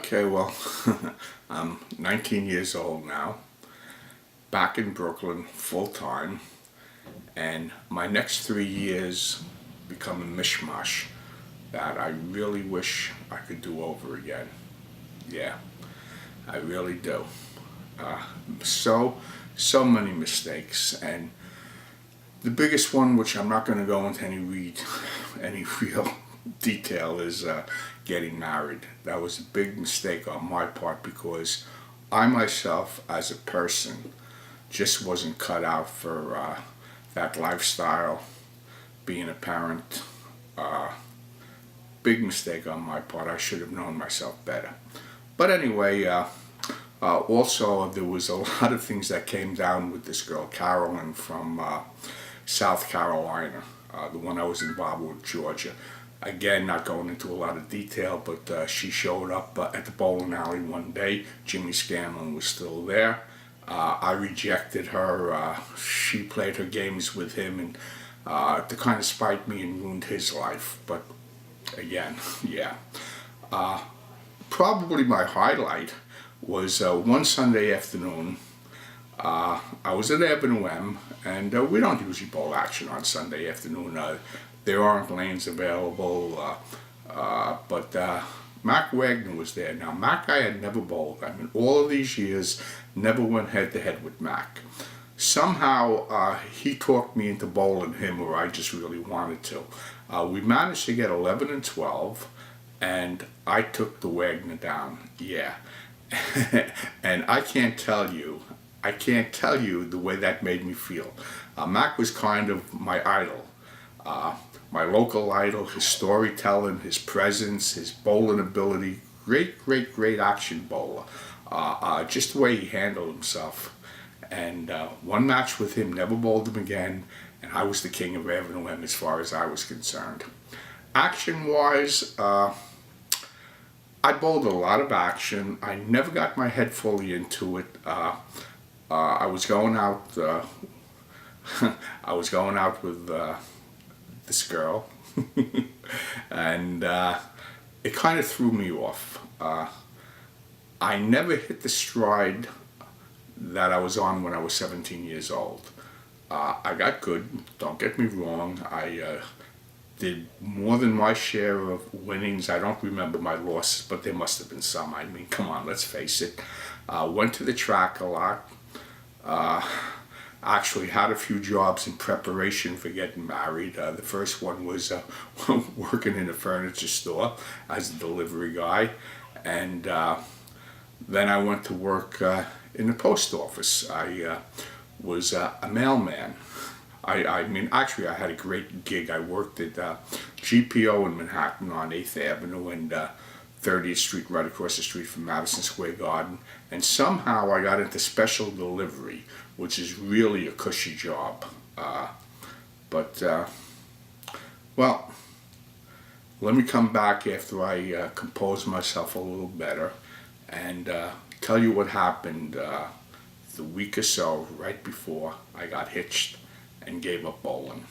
Okay, well, I'm 19 years old now, back in Brooklyn full time, and my next 3 years become a mishmash that I really wish I could do over again. Yeah, I really do. Uh, so, so many mistakes, and the biggest one, which I'm not going to go into any real detail, is getting married. That was a big mistake on my part because I myself, as a person, just wasn't cut out for that lifestyle. Being a parent, big mistake on my part. I should have known myself better. But anyway, also there was a lot of things that came down with this girl, Carolyn from South Carolina, the one I was involved with, Georgia. Again, not going into a lot of detail, but she showed up at the bowling alley one day. Jimmy Scanlon was still there. I rejected her. She played her games with him and to kind of spite me and ruined his life. But again, yeah. Probably my highlight was one Sunday afternoon. I was at Avenue M, and we don't usually bowl action on Sunday afternoon. There aren't lanes available, but Mac Wagner was there. Now, Mac I had never bowled. I mean, all of these years, never went head-to-head with Mac. Somehow, he talked me into bowling him, or I just really wanted to. We managed to get 11 and 12, and I took the Wagner down, yeah. And I can't tell you the way that made me feel. Mac was kind of my idol. My local idol, his storytelling, his presence, his bowling ability, great action bowler. Just the way he handled himself. And one match with him, never bowled him again, and I was the king of Avenue M as far as I was concerned. Action-wise, I bowled a lot of action. I never got my head fully into it. I was going out. I was going out with this girl, and it kind of threw me off. I never hit the stride that I was on when I was 17 years old. I got good, don't get me wrong. I did more than my share of winnings. I don't remember my losses, but there must have been some. I mean, come on, let's face it. Went to the track a lot. Actually had a few jobs in preparation for getting married. The first one was working in a furniture store as a delivery guy, and then I went to work in the post office. I was a mailman. I mean, actually, I had a great gig. I worked at GPO in Manhattan on 8th Avenue and 30th Street, right across the street from Madison Square Garden. And somehow I got into special delivery, which is really a cushy job. Well, let me come back after I compose myself a little better and tell you what happened the week or so right before I got hitched and gave up bowling.